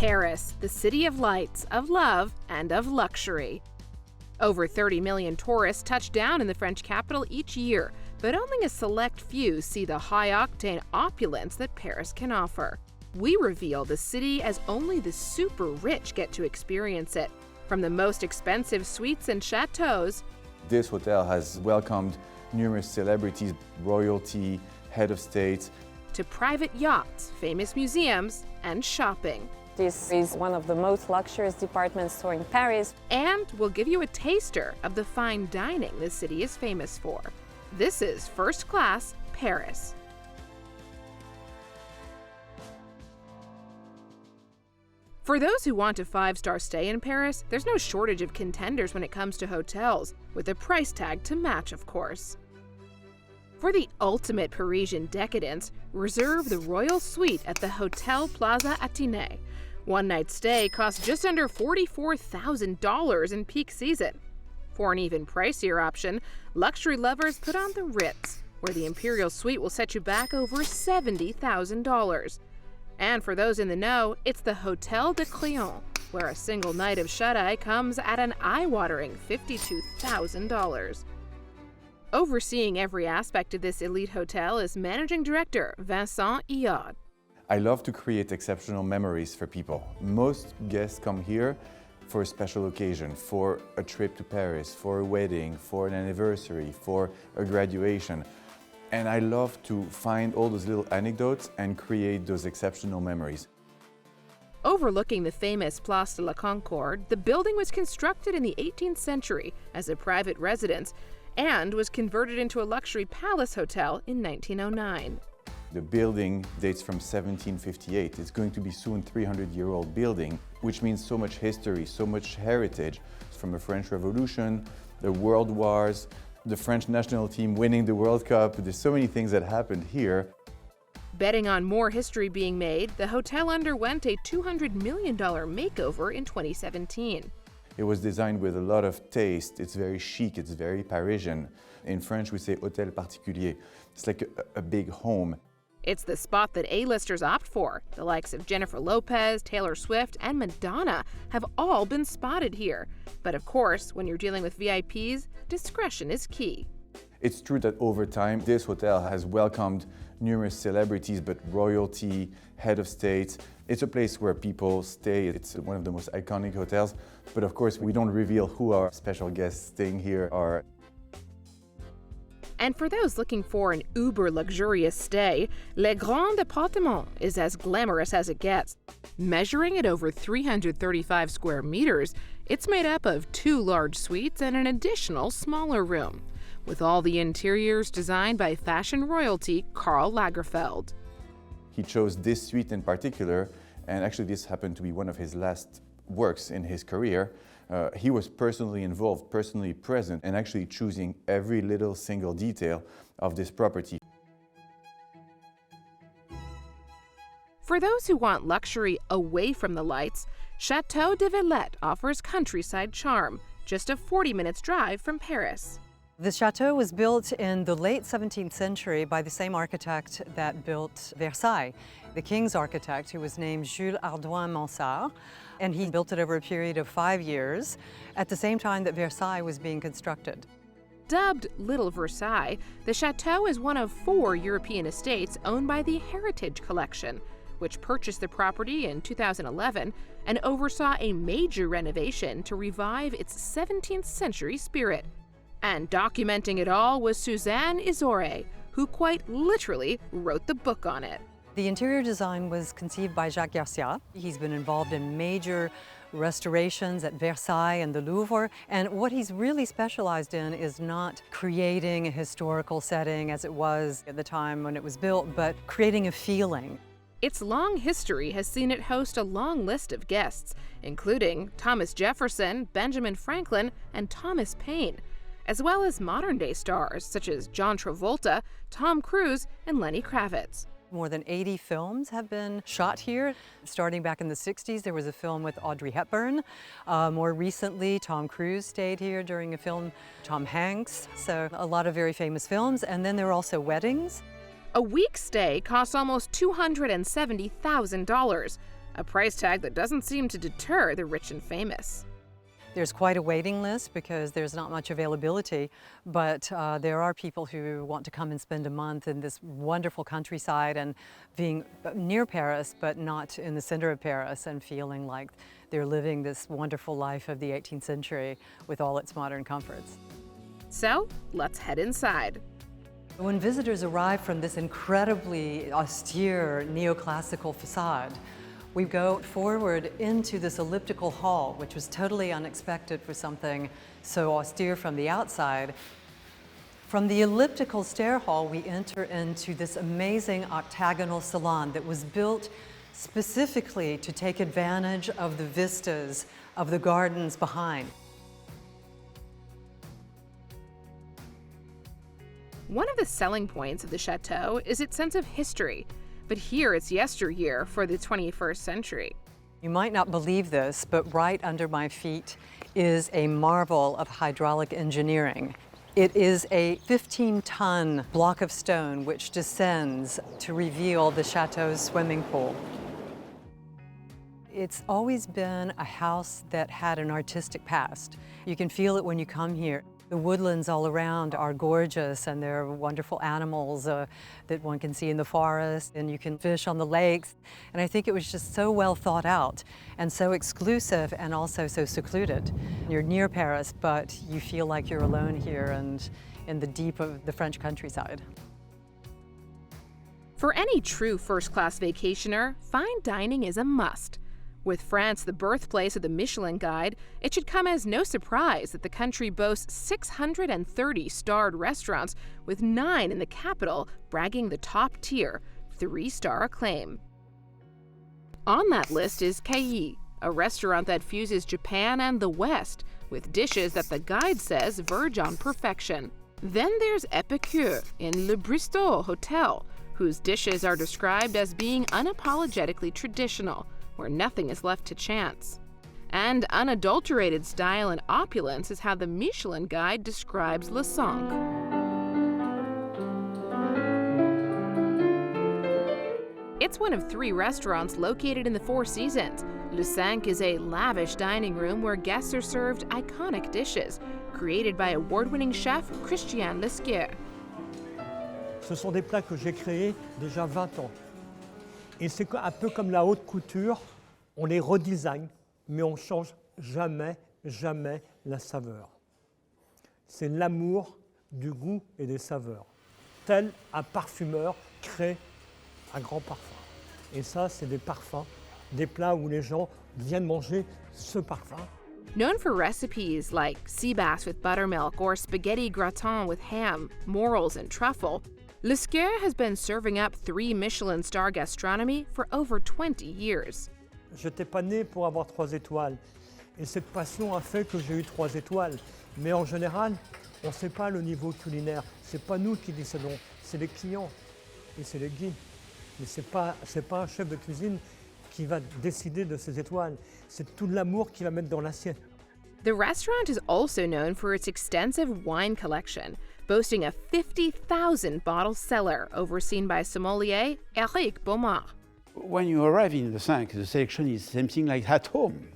Paris, the city of lights, of love, and of luxury. Over 30 million tourists touch down in the French capital each year, but only a select few see the high-octane opulence that Paris can offer. We reveal the city as only the super rich get to experience it, from the most expensive suites and chateaus. This hotel has welcomed numerous celebrities, royalty, head of state, to private yachts, famous museums, and shopping. This is one of the most luxurious department stores in Paris. And we'll give you a taster of the fine dining the city is famous for. This is First Class Paris. For those who want a 5-star stay in Paris, there's no shortage of contenders when it comes to hotels, with a price tag to match, of course. For the ultimate Parisian decadence, reserve the Royal Suite at the Hotel Plaza Athénée. One-night stay costs just under $44,000 in peak season. For an even pricier option, luxury lovers put on the Ritz, where the Imperial Suite will set you back over $70,000. And for those in the know, it's the Hotel de Crillon, where a single night of shut-eye comes at an eye-watering $52,000. Overseeing every aspect of this elite hotel is Managing Director Vincent Iod. I love to create exceptional memories for people. Most guests come here for a special occasion, for a trip to Paris, for a wedding, for an anniversary, for a graduation. And I love to find all those little anecdotes and create those exceptional memories. Overlooking the famous Place de la Concorde, the building was constructed in the 18th century as a private residence and was converted into a luxury palace hotel in 1909. The building dates from 1758. It's going to be soon a 300-year-old building, which means so much history, so much heritage from the French Revolution, the World Wars, the French national team winning the World Cup. There's so many things that happened here. Betting on more history being made, the hotel underwent a $200 million makeover in 2017. It was designed with a lot of taste. It's very chic, it's very Parisian. In French, we say hôtel particulier. It's like a big home. It's the spot that A-listers opt for. The likes of Jennifer Lopez, Taylor Swift, and Madonna have all been spotted here. But of course, when you're dealing with VIPs, discretion is key. It's true that over time, this hotel has welcomed numerous celebrities, but royalty, head of state. It's a place where people stay. It's one of the most iconic hotels. But of course, we don't reveal who our special guests staying here are. And for those looking for an uber-luxurious stay, Le Grand Appartement is as glamorous as it gets. Measuring at over 335 square meters, it's made up of 2 large suites and an additional smaller room, with all the interiors designed by fashion royalty Karl Lagerfeld. He chose this suite in particular, and actually this happened to be one of his last works in his career. He was personally involved, personally present, and actually choosing every little single detail of this property. For those who want luxury away from the lights, Chateau de Villette offers countryside charm, just a 40 minutes drive from Paris. The chateau was built in the late 17th century by the same architect that built Versailles, the king's architect, who was named Jules Hardouin-Mansart, and he built it over a period of 5 years, at the same time that Versailles was being constructed. Dubbed Little Versailles, the chateau is one of 4 European estates owned by the Heritage Collection, which purchased the property in 2011 and oversaw a major renovation to revive its 17th century spirit. And documenting it all was Suzanne Isore, who quite literally wrote the book on it. The interior design was conceived by Jacques Garcia. He's been involved in major restorations at Versailles and the Louvre, and what he's really specialized in is not creating a historical setting as it was at the time when it was built, but creating a feeling. Its long history has seen it host a long list of guests, including Thomas Jefferson, Benjamin Franklin, and Thomas Paine, as well as modern-day stars such as John Travolta, Tom Cruise, and Lenny Kravitz. More than 80 films have been shot here. Starting back in the 60s, there was a film with Audrey Hepburn. More recently, Tom Cruise stayed here during a film, Tom Hanks. So a lot of very famous films. And then there were also weddings. A week's stay costs almost $270,000. a price tag that doesn't seem to deter the rich and famous. There's quite a waiting list because there's not much availability, but there are people who want to come and spend a month in this wonderful countryside and being near Paris, but not in the center of Paris, and feeling like they're living this wonderful life of the 18th century with all its modern comforts. So, let's head inside. When visitors arrive from this incredibly austere neoclassical facade, we go forward into this elliptical hall, which was totally unexpected for something so austere from the outside. From the elliptical stair hall, we enter into this amazing octagonal salon that was built specifically to take advantage of the vistas of the gardens behind. One of the selling points of the Chateau is its sense of history, but here it's yesteryear for the 21st century. You might not believe this, but right under my feet is a marvel of hydraulic engineering. It is a 15-ton block of stone which descends to reveal the Chateau's swimming pool. It's always been a house that had an artistic past. You can feel it when you come here. The woodlands all around are gorgeous, and there are wonderful animals that one can see in the forest, and you can fish on the lakes. And I think it was just so well thought out and so exclusive and also so secluded. You're near Paris, but you feel like you're alone here and in the deep of the French countryside. For any true first-class vacationer, fine dining is a must. With France the birthplace of the Michelin Guide, it should come as no surprise that the country boasts 630 starred restaurants, with 9 in the capital bragging the top tier, 3-star acclaim. On that list is Chateau, a restaurant that fuses Japan and the West, with dishes that the guide says verge on perfection. Then there's Epicure in Le Bristol Hotel, whose dishes are described as being unapologetically traditional, where nothing is left to chance. And unadulterated style and opulence is how the Michelin Guide describes Le Cinq. It's one of 3 restaurants located in the Four Seasons. Le Cinq is a lavish dining room where guests are served iconic dishes, created by award-winning chef Christian Lesquier. Ce sont des plats que j'ai créés déjà 20 ans. Et c'est un peu comme la haute couture, on les redesign, mais on ne change jamais, jamais la saveur. C'est l'amour du goût et des saveurs. Tel un parfumeur crée un grand parfum. Et ça, c'est des parfums, des plats où les gens viennent manger ce parfum. Known for recipes like sea bass with buttermilk or spaghetti gratin with ham, morels, and truffle, Lesquier has been serving up 3 Michelin star gastronomy for over 20 years. Je n'étais pas né pour avoir 3 étoiles. Et cette passion a fait que j'ai eu 3 étoiles. Mais en général, on ne sait pas le niveau culinaire. Ce n'est pas nous qui décidons, c'est les clients et c'est les guides. Mais ce n'est pas un chef de cuisine qui va décider de ces étoiles. C'est tout l'amour qu'il va mettre dans l'assiette. The restaurant is also known for its extensive wine collection, boasting a 50,000 bottle cellar overseen by sommelier Éric Beaumard. When you arrive in the Cinq, the selection is something like at home,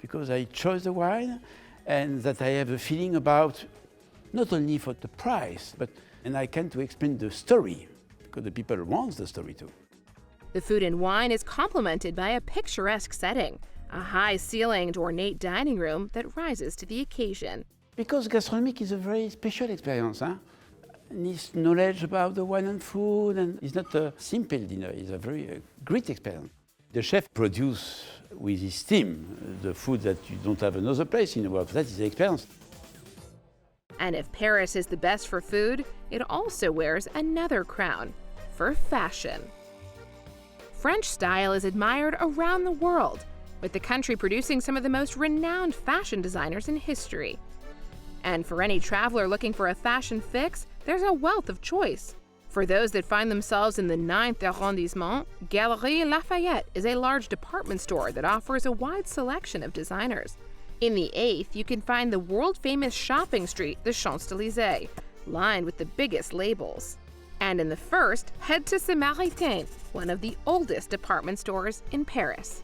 because I chose the wine and that I have a feeling about not only for the price, and I can to explain the story, because the people want the story too. The food and wine is complemented by a picturesque setting, a high-ceilinged, ornate dining room that rises to the occasion. Because gastronomic is a very special experience. Huh? Needs knowledge about the wine and food, and it's not a simple dinner, it's a very great experience. The chef produces with his team the food that you don't have another place in the world. That is the experience. And if Paris is the best for food, it also wears another crown, for fashion. French style is admired around the world, with the country producing some of the most renowned fashion designers in history. And for any traveler looking for a fashion fix, there's a wealth of choice. For those that find themselves in the 9th arrondissement, Galeries Lafayette is a large department store that offers a wide selection of designers. In the 8th, you can find the world-famous shopping street, the Champs-Élysées, lined with the biggest labels. And in the first, head to Chateau, one of the oldest department stores in Paris.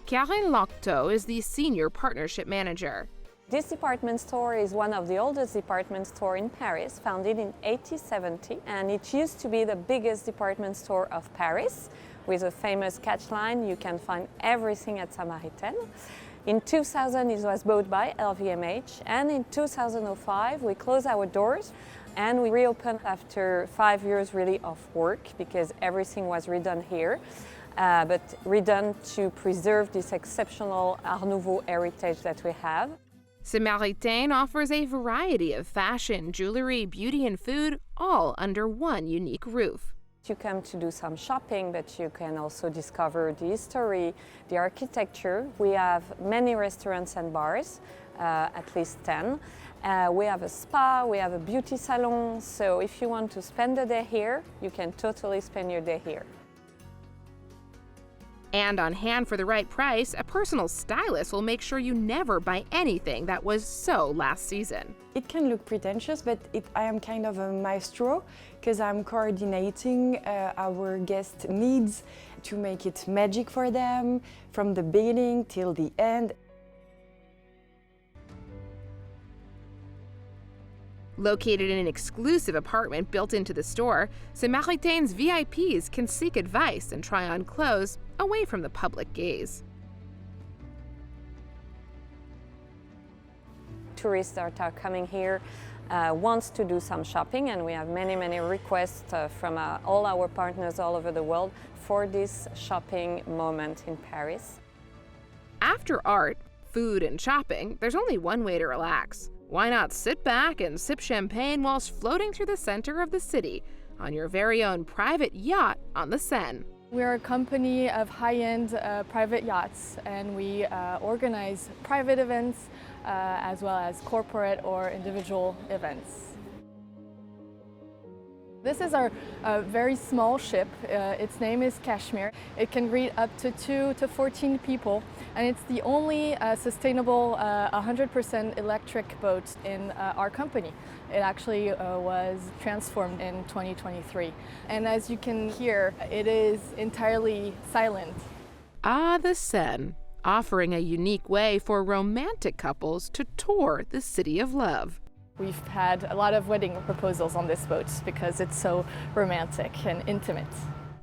Chateau is the senior partnership manager. This department store is one of the oldest department stores in Paris, founded in 1870, and it used to be the biggest department store of Paris. With a famous catchline, you can find everything at Saint-Maritain. In 2000, it was bought by LVMH, and in 2005, we closed our doors and we reopened after 5 years really of work because everything was redone here, but redone to preserve this exceptional Art Nouveau heritage that we have. Saint-Maritain offers a variety of fashion, jewelry, beauty, and food, all under one unique roof. You come to do some shopping, but you can also discover the history, the architecture. We have many restaurants and bars, at least 10. We have a spa, we have a beauty salon, so if you want to spend the day here, you can totally spend your day here. And on hand for the right price, a personal stylist will make sure you never buy anything that was so last season. It can look pretentious, but I am kind of a maestro because I'm coordinating our guest needs to make it magic for them from the beginning till the end. Located in an exclusive apartment built into the store, Saint-Maritain's VIPs can seek advice and try on clothes away from the public gaze. Tourists that are coming here wants to do some shopping, and we have many requests from all our partners all over the world for this shopping moment in Paris. After art, food, and shopping, there's only one way to relax. Why not sit back and sip champagne whilst floating through the center of the city on your very own private yacht on the Seine? We're a company of high-end private yachts, and we organize private events as well as corporate or individual events. This is our very small ship. Its name is Kashmir. It can greet up to 2 to 14 people, and it's the only sustainable 100% electric boat in our company. It actually was transformed in 2023. And as you can hear, it is entirely silent. Ah, the Seine, offering a unique way for romantic couples to tour the city of love. We've had a lot of wedding proposals on this boat because it's so romantic and intimate.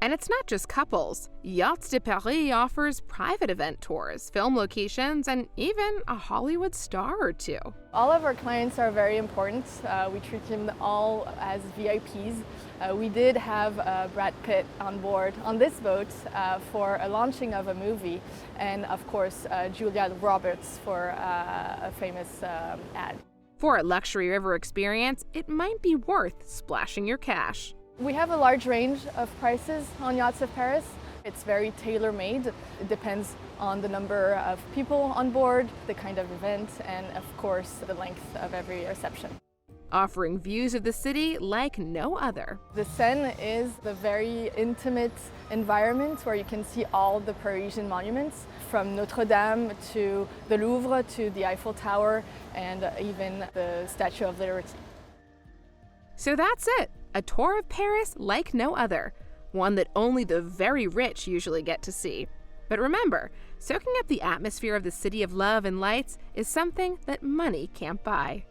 And it's not just couples. Yachts de Paris offers private event tours, film locations, and even a Hollywood star or two. All of our clients are very important. We treat them all as VIPs. We did have Brad Pitt on board on this boat for a launching of a movie, and of course Julia Roberts for a famous ad. For a luxury river experience, it might be worth splashing your cash. We have a large range of prices on Yachts of Paris. It's very tailor-made. It depends on the number of people on board, the kind of event, and of course the length of every reception. Offering views of the city like no other. The Seine is the very intimate environment where you can see all the Parisian monuments, from Notre Dame to the Louvre to the Eiffel Tower and even the Statue of Liberty. So that's it, a tour of Paris like no other, one that only the very rich usually get to see. But remember, soaking up the atmosphere of the city of love and lights is something that money can't buy.